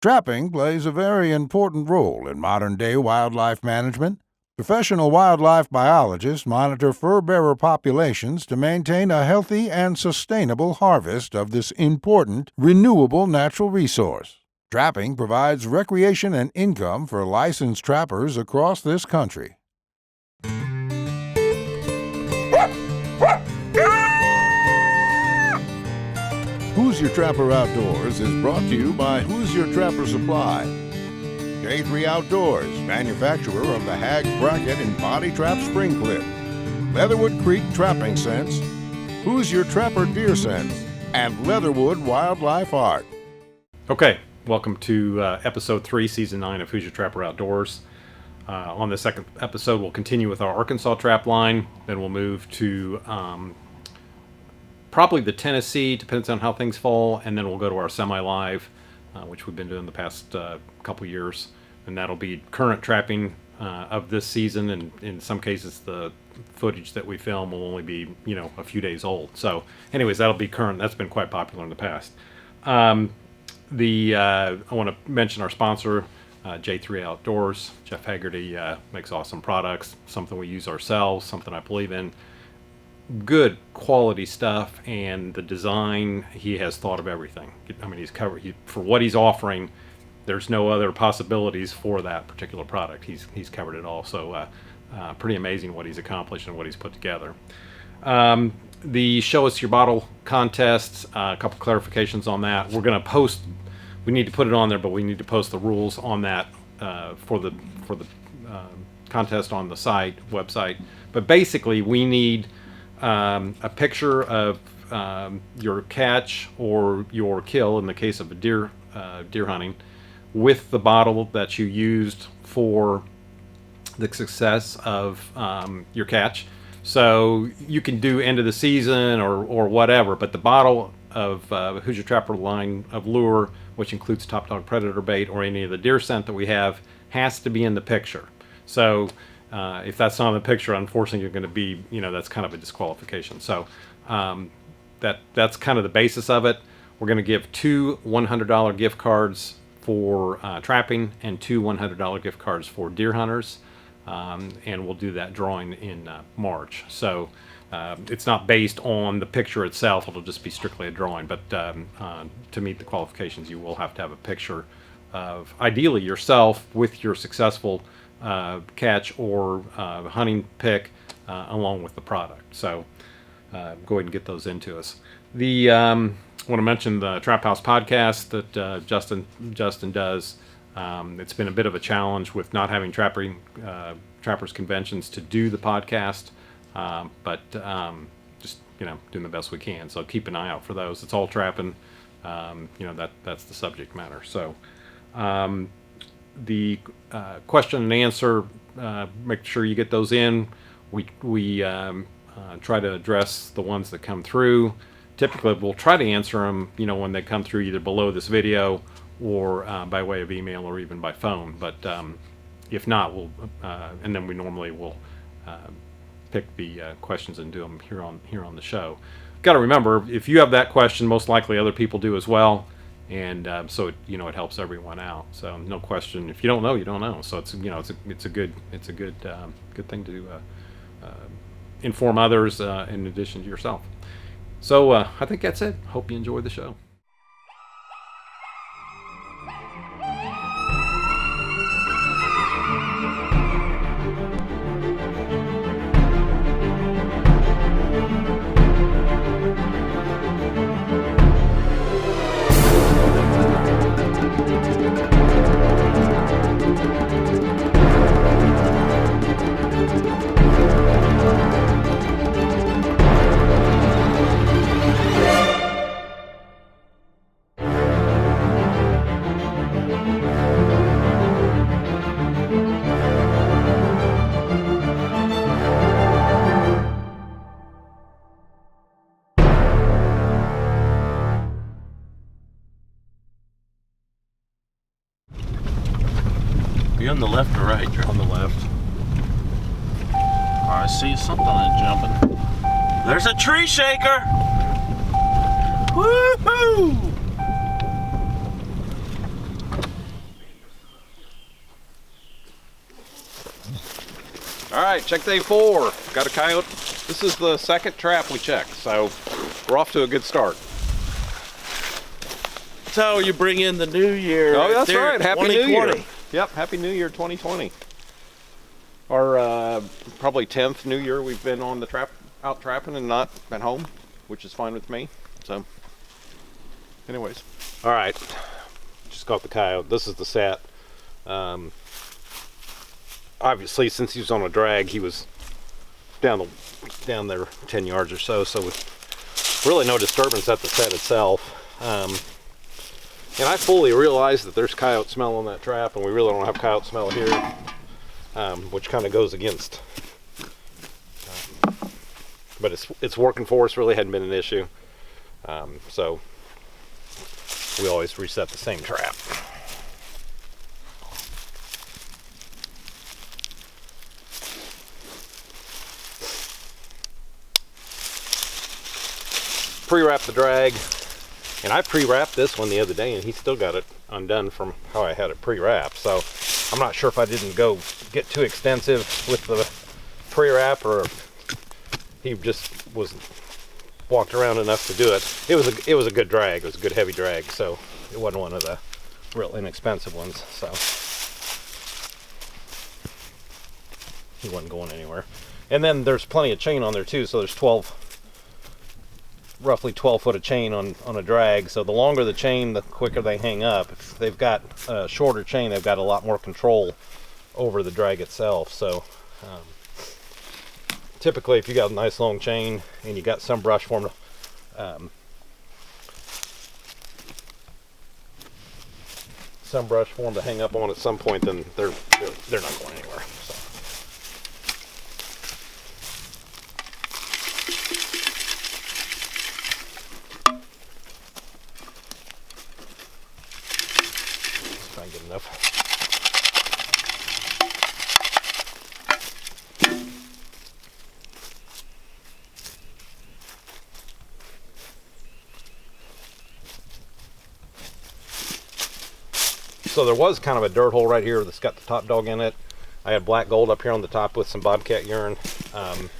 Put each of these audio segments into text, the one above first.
Trapping plays a very important role in modern-day wildlife management. Professional wildlife biologists monitor fur-bearer populations to maintain a healthy and sustainable harvest of this important, renewable natural resource. Trapping provides recreation and income for licensed trappers across this country. Who's Your Trapper Outdoors is brought to you by Who's Your Trapper Supply. J.3 Outdoors, manufacturer of the Hag Bracket and Body Trap Spring Clip. Leatherwood Creek Trapping Scents. Who's Your Trapper Deer Scents. And Leatherwood Wildlife Art. Okay, welcome to Episode 3, Season 9 of Who's Your Trapper Outdoors. On the second episode, we'll continue with our Arkansas trap line. Then we'll move to probably the Tennessee, depends on how things fall. And then we'll go to our semi-live, which we've been doing the past couple years. And that'll be current trapping of this season. And in some cases, the footage that we film will only be, a few days old. So anyways, that'll be current. That's been quite popular in the past. I want to mention our sponsor, J3 Outdoors. Jeff Haggerty makes awesome products, something we use ourselves, something I believe in. Good quality stuff, and the design, he has thought of everything. I mean, he's covered, for what he's offering, there's no other possibilities for that particular product. He's covered it all, so pretty amazing what he's accomplished and what he's put together. The Show Us Your Bottle contest, a couple clarifications on that. We're going to post, we need to put it on there, but we need to post the rules on that for the contest on the website. But basically, we need a picture of your catch or your kill, in the case of a deer hunting, with the bottle that you used for the success of your catch. So you can do end of the season or whatever, but the bottle of Who's Your Trapper line of lure, which includes Top Dog Predator bait or any of the deer scent that we have, has to be in the picture. So if that's not in the picture, unfortunately, you're going to be, that's kind of a disqualification. So that's kind of the basis of it. We're going to give 2 $100 gift cards for trapping and 2 $100 gift cards for deer hunters. And we'll do that drawing in March. So it's not based on the picture itself. It'll just be strictly a drawing. But to meet the qualifications, you will have to have a picture of, ideally, yourself with your successful catch or hunting pick along with the product. So go ahead and get those into us. I want to mention the Trap House podcast that Justin does. It's been a bit of a challenge with not having trappers conventions to do the podcast, but just doing the best we can. So keep an eye out for those. It's all trapping. That's the subject matter. So the question and answer, make sure you get those in. We try to address the ones that come through. Typically, we'll try to answer them, when they come through either below this video or by way of email or even by phone. But if not, and then we normally will pick the questions and do them here on the show. Got to remember, if you have that question, most likely other people do as well, and so it helps everyone out. So no question. If you don't know, you don't know. So it's a good thing to inform others in addition to yourself. So I think that's it. Hope you enjoy the show. Are you on the left or right, Drew? On the left. Oh, I see something jumping. There's a tree shaker! Woohoo! All right, check day 4. Got a coyote. This is the second trap we checked, so we're off to a good start. That's how you bring in the new year. Oh, that's there, right. Happy New Year. 2020. Yep, Happy New Year 2020. Our probably 10th New Year we've been on the out trapping and not at home, which is fine with me. So, anyways. All right, just caught the coyote. This is the set. Obviously, since he was on a drag, he was down there 10 yards or so. So, with really no disturbance at the set itself. And I fully realize that there's coyote smell on that trap, and we really don't have coyote smell here, which kind of goes against. But it's working for us. Really hadn't been an issue. So we always reset the same trap. Pre-wrap the drag. And I pre-wrapped this one the other day, and he still got it undone from how I had it pre-wrapped. So I'm not sure if I didn't get too extensive with the pre-wrap, or he just walked around enough to do it. It was a good drag. It was a good heavy drag, so it wasn't one of the real inexpensive ones. So he wasn't going anywhere. And then there's plenty of chain on there too. So there's roughly 12 foot of chain on a drag. So the longer the chain, the quicker they hang up. If they've got a shorter chain, they've got a lot more control over the drag itself. So typically, if you got a nice long chain and you got some brush form to hang up on at some point, then they're not going anywhere. So. Try and get enough. So there was kind of a dirt hole right here that's got the top dog in it. I had black gold up here on the top with some bobcat urine. I'm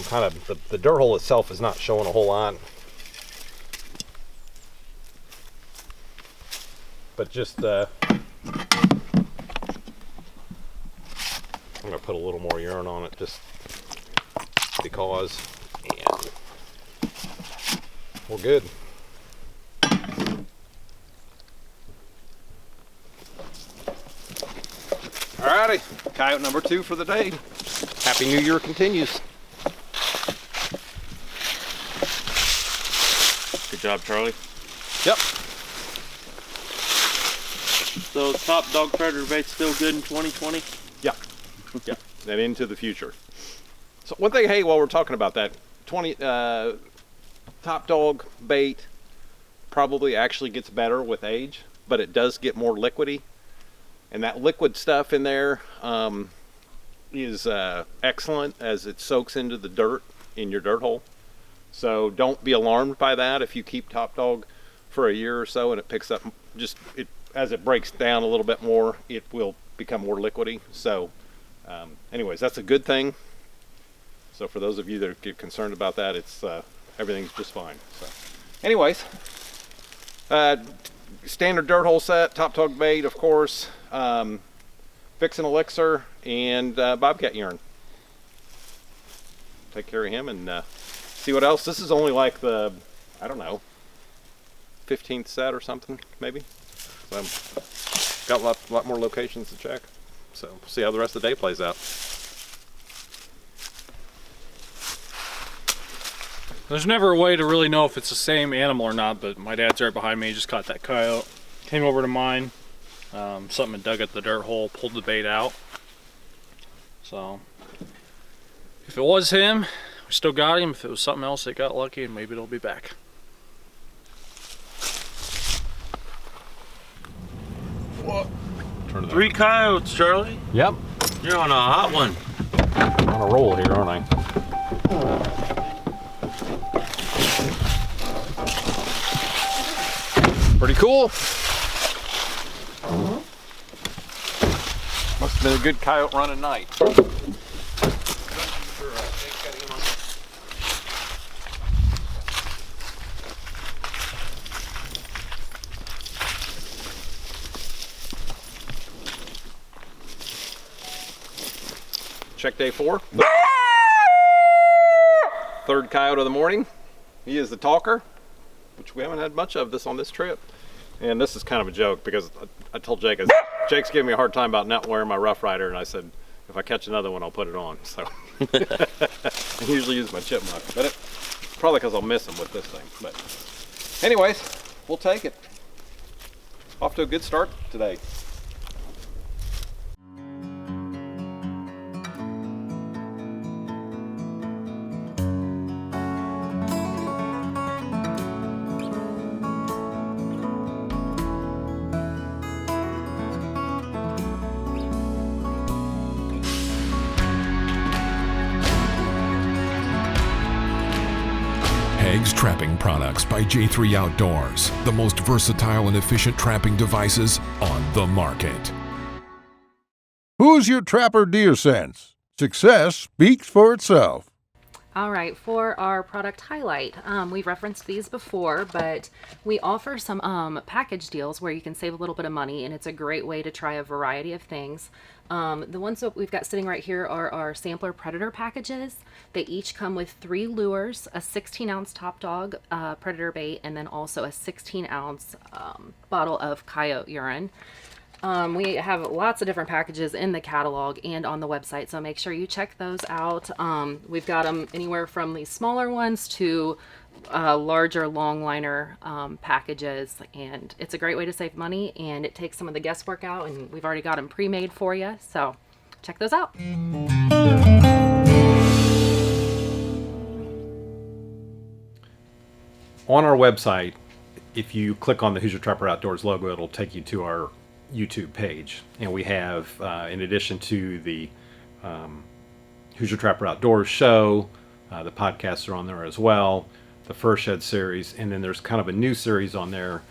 kind of, the dirt hole itself is not showing a whole lot. But just, I'm gonna put a little more urine on it just because, and we're good. Alrighty, coyote number 2 for the day. Happy New Year continues. Good job, Charlie. Yep. So top dog predator bait still good in 2020? Yeah. Yeah. And into the future. So one thing, hey, while we're talking about that, top dog bait probably actually gets better with age, but it does get more liquidy. And that liquid stuff in there is excellent as it soaks into the dirt in your dirt hole. So don't be alarmed by that if you keep top dog for a year or so and it picks up as it breaks down a little bit more, it will become more liquidy. So anyways, that's a good thing. So for those of you that get concerned about that, it's everything's just fine. So anyways, standard dirt hole set, top dog bait, of course, fixing elixir, and bobcat urine. Take care of him and see what else. This is only like the, I don't know, 15th set or something, maybe. So got a lot more locations to check. So we'll see how the rest of the day plays out. There's never a way to really know if it's the same animal or not, but my dad's right behind me. He just caught that coyote. Came over to mine. Something had dug at the dirt hole, pulled the bait out. So, if it was him, we still got him. If it was something else, it got lucky, and maybe it'll be back. What? 3 coyotes, Charlie. Yep. You're on a hot one. I'm on a roll here, aren't I? Pretty cool. Must have been a good coyote run at night. check day 4. Third coyote of the morning. He is the talker, which we haven't had much of this on this trip. And this is kind of a joke because I told Jake, Jake's giving me a hard time about not wearing my Rough Rider, and I said, if I catch another one, I'll put it on. So I usually use my chipmunk, but probably because I'll miss him with this thing. But anyways, we'll take it. Off to a good start today. Hags Trapping Products by J3 Outdoors, the most versatile and efficient trapping devices on the market. Who's your trapper deer sense? Success speaks for itself. All right, for our product highlight, we've referenced these before, but we offer some package deals where you can save a little bit of money, and it's a great way to try a variety of things. The ones that we've got sitting right here are our sampler predator packages. They each come with 3 lures, a 16-ounce top dog predator bait, and then also a 16-ounce bottle of coyote urine. We have lots of different packages in the catalog and on the website, so make sure you check those out. We've got them anywhere from these smaller ones to larger long liner packages, and it's a great way to save money, and it takes some of the guesswork out, and we've already got them pre-made for you, so check those out. On our website, if you click on the Hoosier Trapper Outdoors logo, it'll take you to our YouTube page, and we have in addition to the Hoosier Trapper Outdoors show, the podcasts are on there as well, the Fur Shed series, and then there's kind of a new series on there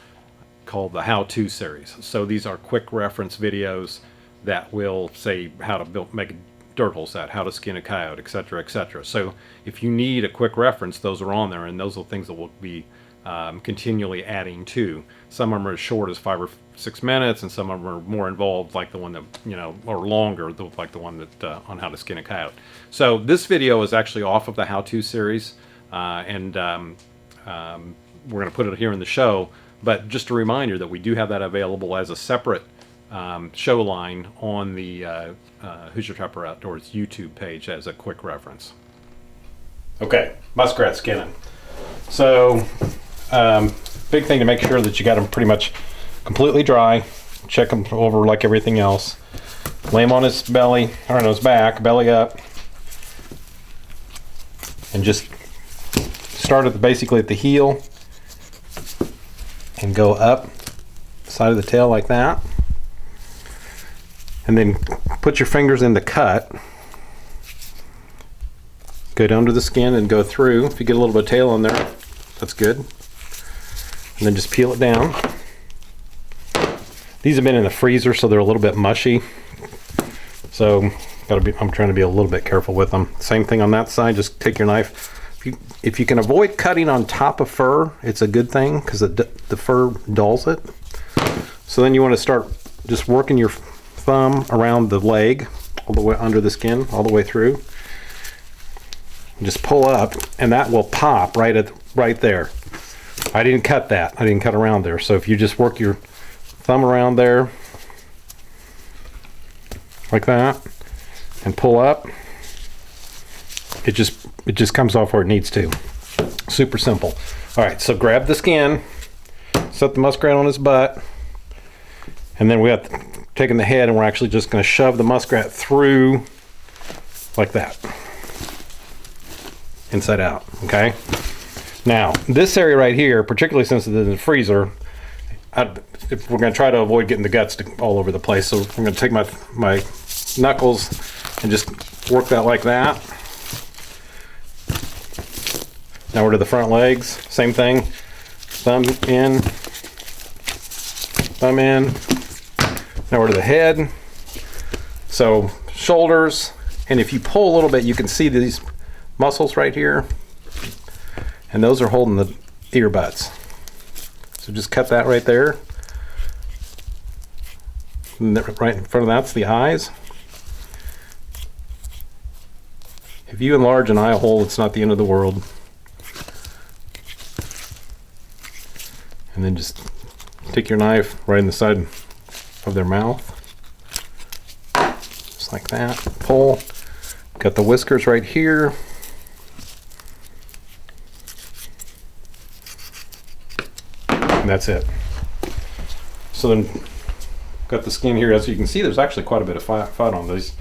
called the How-To series. So these are quick reference videos that will say how to make a dirt hole set, how to skin a coyote, etc., etc. So if you need a quick reference, those are on there, and those are things that we'll be continually adding to. Some of them are as short as 5 or 6 minutes, and some of them are more involved, like the one that, or longer, like the one that on how to skin a coyote. So this video is actually off of the How-To series, and we're going to put it here in the show. But just a reminder that we do have that available as a separate show line on the Hoosier Trapper Outdoors YouTube page as a quick reference. Okay, muskrat skinning. So, big thing to make sure that you got them pretty much completely dry. Check them over like everything else. Lay him on his belly, or on his back, belly up, and just start basically at the heel and go up the side of the tail like that. And then put your fingers in the cut. Go down to the skin and go through. If you get a little bit of tail in there, that's good. And then just peel it down. These have been in the freezer, so they're a little bit mushy. So I'm trying to be a little bit careful with them. Same thing on that side. Just take your knife. If you can avoid cutting on top of fur, it's a good thing because the fur dulls it. So then you want to start just working your thumb around the leg, all the way under the skin, all the way through. Just pull up, and that will pop right there. I didn't cut that. I didn't cut around there. So if you just work your thumb around there like that and pull up, it just comes off where it needs to. Super simple. All right, so grab the skin, set the muskrat on his butt, and then we have taken the head, and we're actually just going to shove the muskrat through like that, inside out. Okay. Now this area right here, particularly since it's in the freezer, if we're going to try to avoid getting the guts all over the place, so I'm going to take my knuckles and just work that like that. Now we're to the front legs, same thing. Thumb in, thumb in. Now we're to the head. So shoulders, and if you pull a little bit, you can see these muscles right here, and those are holding the ear butts. So just cut that right there. And right in front of that's the eyes. if you enlarge an eye hole, it's not the end of the world. And then just take your knife right in the side of their mouth. Just like that. Pull. Got the whiskers right here. And that's it. So then, got the skin here. As you can see, there's actually quite a bit of fat on these.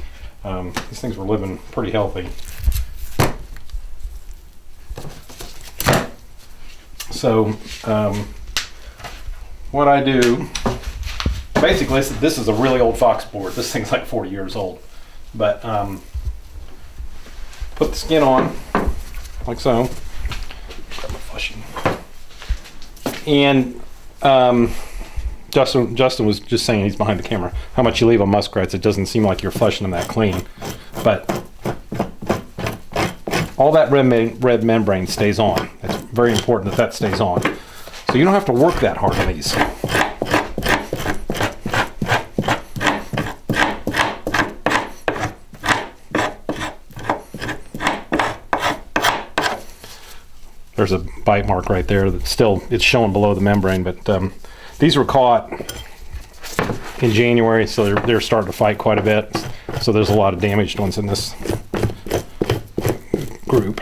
These things were living pretty healthy. So, what I do, basically, this is a really old fox board. This thing's like 40 years old. But, put the skin on, like so. Grab my flushing. And, Justin was just saying, he's behind the camera, how much you leave on muskrats. It doesn't seem like you're flushing them that clean. But all that red membrane stays on. It's very important that that stays on. So you don't have to work that hard on these. There's a bite mark right there that still, it's showing below the membrane, but these were caught in January, so they're starting to fight quite a bit. So there's a lot of damaged ones in this group.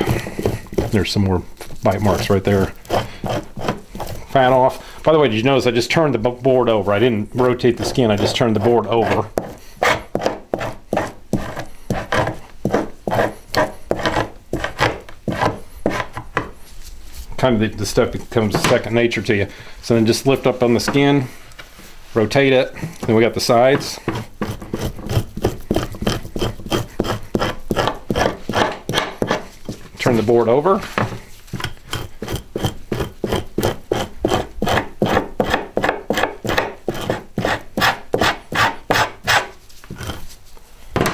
There's some more bite marks right there. Fat off. By the way, did you notice I just turned the board over? I didn't rotate the skin, I just turned the board over. Kind of the stuff becomes second nature to you. So then just lift up on the skin, rotate it, then we got the sides. Turn the board over.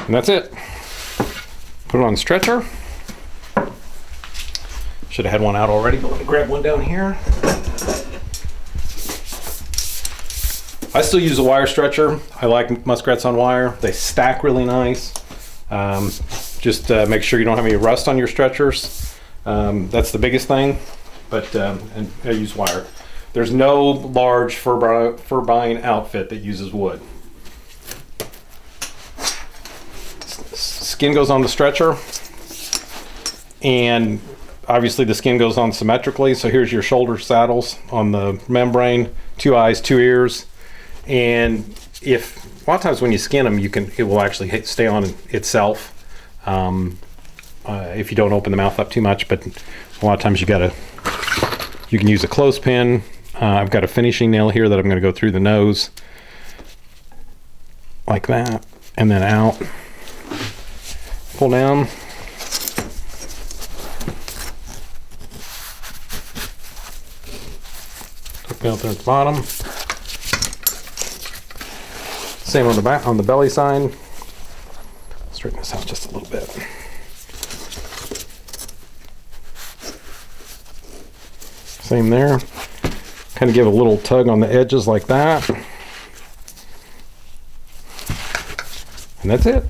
And that's it. Put it on the stretcher. Should have had one out already, but let me grab one down here. I still use a wire stretcher. I like muskrats on wire. They stack really nice. Just make sure you don't have any rust on your stretchers. That's the biggest thing, but and I use wire. There's no large fur buying outfit that uses wood. Skin goes on the stretcher, and obviously the skin goes on symmetrically. So here's your shoulder saddles on the membrane, 2 eyes, 2 ears. And if a lot of times when you skin them, it will actually stay on itself if you don't open the mouth up too much. But a lot of times you can use a clothespin. I've got a finishing nail here that I'm going to go through the nose like that, and then out, pull down. Out there at the bottom. Same on the back, on the belly side. Straighten this out just a little bit. Same there. Kind of give a little tug on the edges like that. And that's it.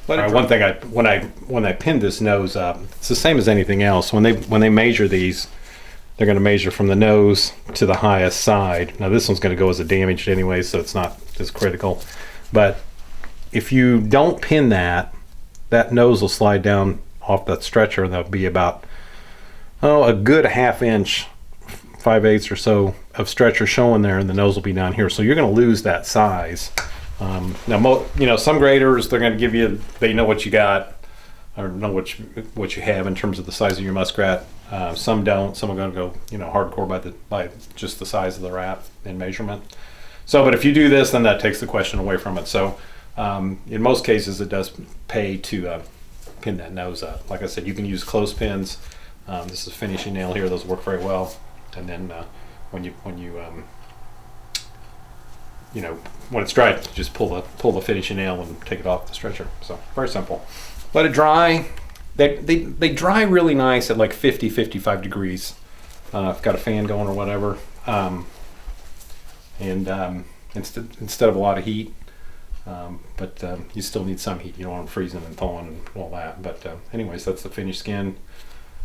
All right, one thing when I pinned this nose up, it's the same as anything else. When they measure these, they're going to measure from the nose to the highest side. Now this one's going to go as a damaged anyway, so it's not as critical. But if you don't pin that nose will slide down off that stretcher, and that'll be about a good 1/2 inch, 5/8 or so of stretcher showing there, and the nose will be down here. So you're going to lose that size. Now, some graders, they're going to give you, they know what you got, or know what you have in terms of the size of your muskrat. Some don't. Some are going to go, hardcore by just the size of the rat in measurement. So, but if you do this, then that takes the question away from it. So, in most cases, it does pay to pin that nose up. Like I said, you can use clothespins. This is a finishing nail here; those work very well. And then when it's dry, just pull the finishing nail and take it off the stretcher. So very simple. Let it dry. They dry really nice at like 50-55 degrees. I've got a fan going or whatever, and instead of a lot of heat. But you still need some heat. You don't want them freezing and thawing and all that. But anyways, that's the finished skin.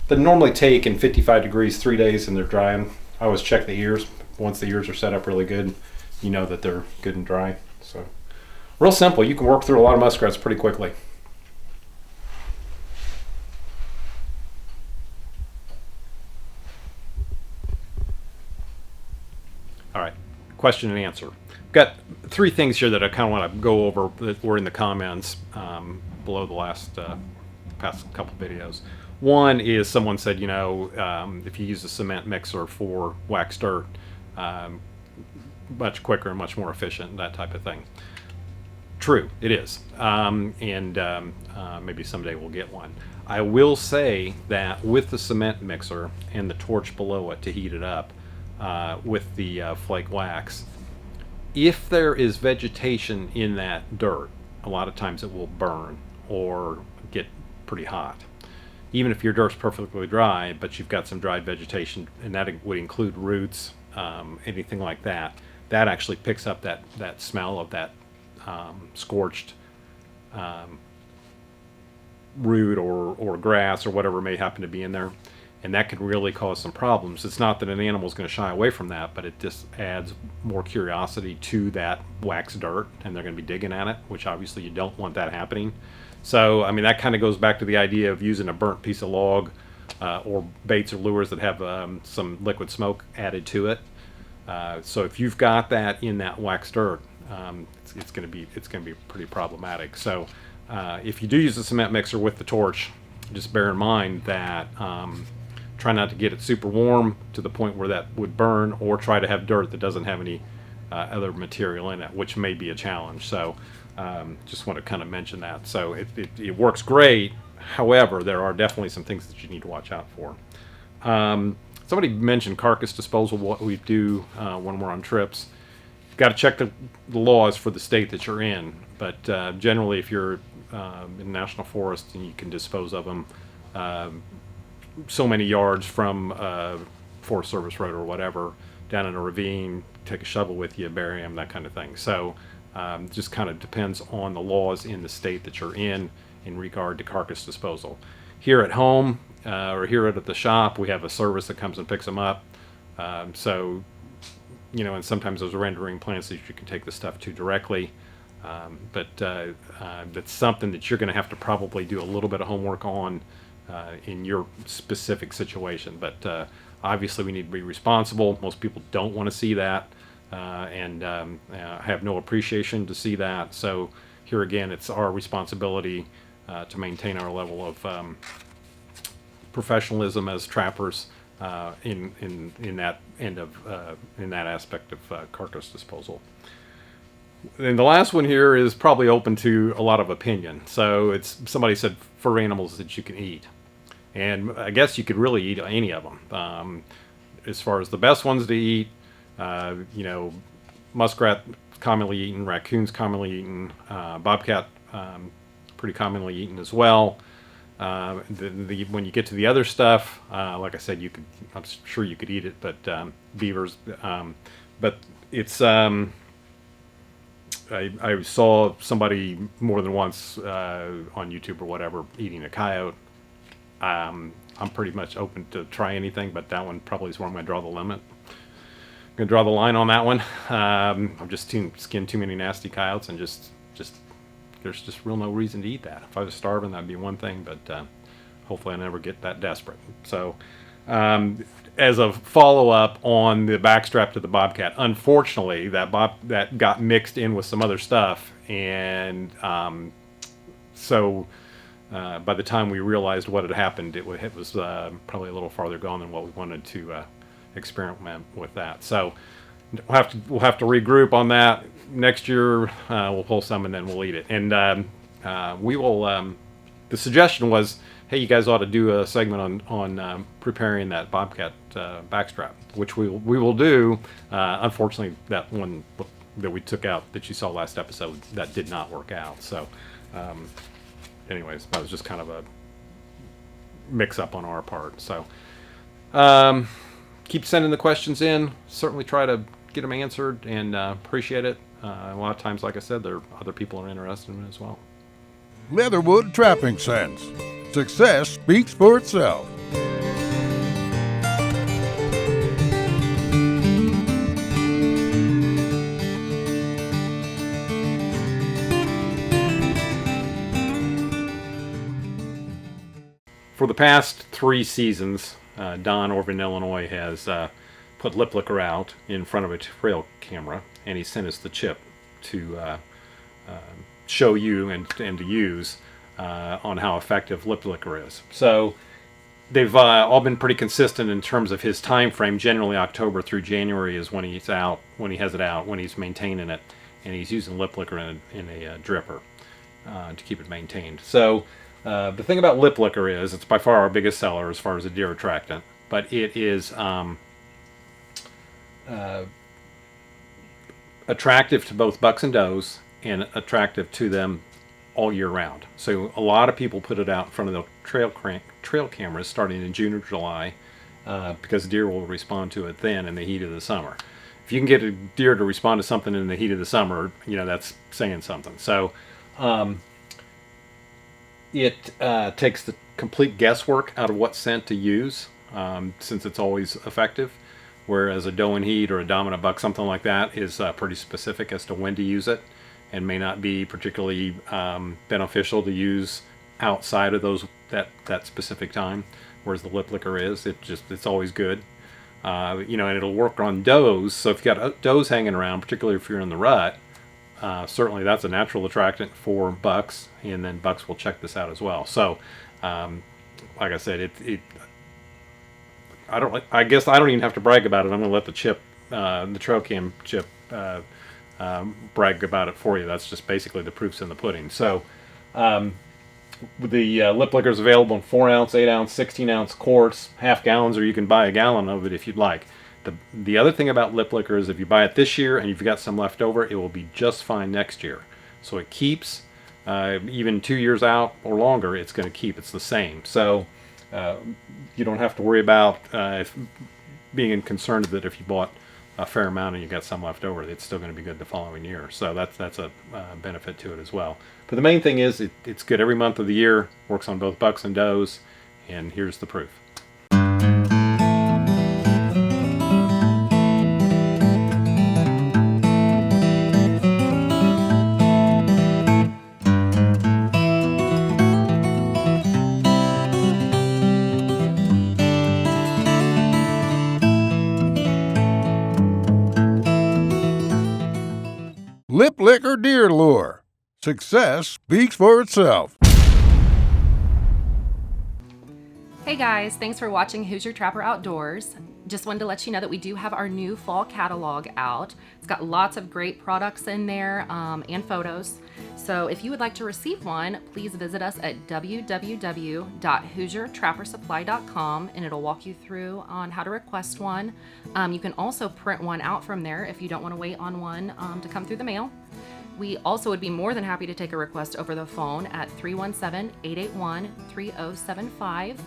They normally take in 55 degrees 3 days, and they're drying. I always check the ears. Once the ears are set up really good, you know that they're good and dry. So real simple. You can work through a lot of muskrats pretty quickly. All right, question and answer. Got 3 things here that I kind of want to go over that were in the comments below the last past couple videos. One is someone said, if you use a cement mixer for wax dirt, much quicker and much more efficient, that type of thing. True, it is. Maybe someday we'll get one. I will say that with the cement mixer and the torch below it to heat it up with the flake wax, if there is vegetation in that dirt, a lot of times it will burn or get pretty hot. Even if your dirt's perfectly dry, but you've got some dried vegetation, and that would include roots, anything like that, that actually picks up that smell of that scorched root or grass or whatever may happen to be in there. And that could really cause some problems. It's not that an animal's going to shy away from that, but it just adds more curiosity to that wax dirt, and they're going to be digging at it, which obviously you don't want that happening. So, I mean, that kind of goes back to the idea of using a burnt piece of log or baits or lures that have some liquid smoke added to it. So if you've got that in that wax dirt, it's going to be pretty problematic. So if you do use the cement mixer with the torch, just bear in mind that try not to get it super warm to the point where that would burn, or try to have dirt that doesn't have any other material in it, which may be a challenge. So just want to kind of mention that. So it works great. However, there are definitely some things that you need to watch out for. Somebody mentioned Carcass Disposal, what we do when we're on trips. You've got to check the laws for the state that you're in. But generally, if you're in national forest, and you can dispose of them so many yards from Forest Service road or whatever, down in a ravine, take a shovel with you, bury them, that kind of thing. So just kind of depends on the laws in the state that you're in regard to carcass disposal. Here at home or here at the shop, we have a service that comes and picks them up. So, and sometimes those rendering plants that you can take the stuff to directly. But that's something that you're going to have to probably do a little bit of homework on in your specific situation. But obviously we need to be responsible. Most people don't want to see that and have no appreciation to see that. So here again, it's our responsibility to maintain our level of professionalism as trappers in that end of in that aspect of carcass disposal. And the last one here is probably open to a lot of opinion. So it's somebody said fur animals that you can eat, and I guess you could really eat any of them. As far as the best ones to eat, muskrat commonly eaten, raccoons commonly eaten, bobcat pretty commonly eaten as well. When you get to the other stuff, like I said, I'm sure you could eat it, but beavers, but it's. I saw somebody more than once on YouTube or whatever eating a coyote. I'm pretty much open to try anything, but that one probably is where I'm going to draw the limit. I'm going to draw the line on that one. I've just skinned too many nasty coyotes, and just there's just real no reason to eat that. If I was starving, that'd be one thing, but hopefully I never get that desperate. So as a follow-up on the backstrap to the bobcat, unfortunately that got mixed in with some other stuff, and so by the time we realized what had happened, it was probably a little farther gone than what we wanted to experiment with that. So we'll have to regroup on that. Next year we'll pull some and then we'll eat it, and we will. The suggestion was, hey, you guys ought to do a segment on preparing that bobcat backstrap, which we will do. Unfortunately, that one that we took out that you saw last episode, that did not work out. So anyways, that was just kind of a mix-up on our part. So keep sending the questions in. Certainly try to get them answered, and appreciate it. a lot of times, like I said, there are other people are interested in it as well. Leatherwood Trapping Sense. Success speaks for itself. For the past 3 seasons, Don over in Illinois has put lip liquor out in front of a trail camera, and he sent us the chip to show you and to use on how effective lip liquor is. So they've all been pretty consistent in terms of his time frame. Generally, October through January is when he's out, when he has it out, when he's maintaining it, and he's using lip liquor in a dripper to keep it maintained. So the thing about lip liquor is it's by far our biggest seller as far as a deer attractant, but it is attractive to both bucks and does, and attractive to them all year round. So a lot of people put it out in front of the trail cameras starting in June or July because deer will respond to it then in the heat of the summer. If you can get a deer to respond to something in the heat of the summer, that's saying something. So it takes the complete guesswork out of what scent to use, since it's always effective. Whereas a doe in heat or a dominant buck, something like that, is pretty specific as to when to use it, and may not be particularly beneficial to use outside of that specific time. Whereas the lip liquor is, it's always good. And it'll work on does. So if you got does hanging around, particularly if you're in the rut, certainly that's a natural attractant for bucks, and then bucks will check this out as well. So, like I said, I guess I don't even have to brag about it. I'm going to let the trail cam chip brag about it for you. That's just basically the proof's in the pudding. So, the lip liquor is available in 4 ounce, 8 ounce, 16 ounce quarts, half gallons, or you can buy a gallon of it if you'd like. The other thing about lip liquor is if you buy it this year and you've got some left over, it will be just fine next year. So it keeps, even 2 years out or longer, it's going to keep. It's the same. So you don't have to worry about being concerned that if you bought a fair amount and you got some left over, it's still going to be good the following year. So that's a benefit to it as well. But the main thing is it's good every month of the year, works on both bucks and does, and here's the proof. Lip liquor deer lure. Success speaks for itself. Hey guys, thanks for watching Who's Your Trapper Outdoors. Just wanted to let you know that we do have our new fall catalog out. It's got lots of great products in there and photos. So if you would like to receive one, please visit us at www.hoosiertrappersupply.com, and it'll walk you through on how to request one. You can also print one out from there if you don't want to wait on one to come through the mail. We also would be more than happy to take a request over the phone at 317-881-3075.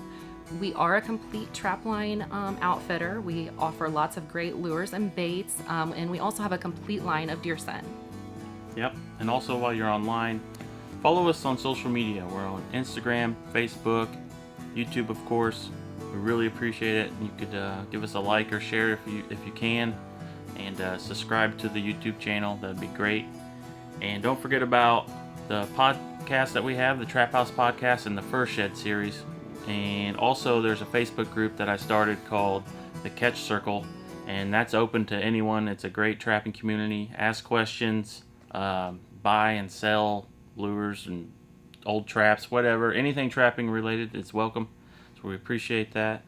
We are a complete trapline outfitter. We offer lots of great lures and baits, and we also have a complete line of deer scent. Yep, and also while you're online, follow us on social media. We're on Instagram, Facebook, YouTube, of course. We really appreciate it. You could give us a like or share if you can, and subscribe to the YouTube channel. That'd be great. And don't forget about the podcast that we have, the Trap House Podcast and the Fur Shed series. And also there's a Facebook group that I started called the Catch Circle, and that's open to anyone. It's a great trapping community. Ask questions, buy and sell lures and old traps, whatever. Anything trapping related is welcome. So we appreciate that,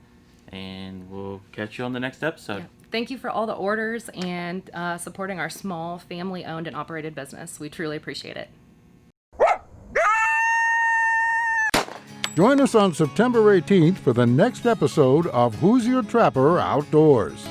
and we'll catch you on the next episode. Yeah. Thank you for all the orders and supporting our small family-owned and operated business. We truly appreciate it. Join us on September 18th for the next episode of Who's Your Trapper Outdoors.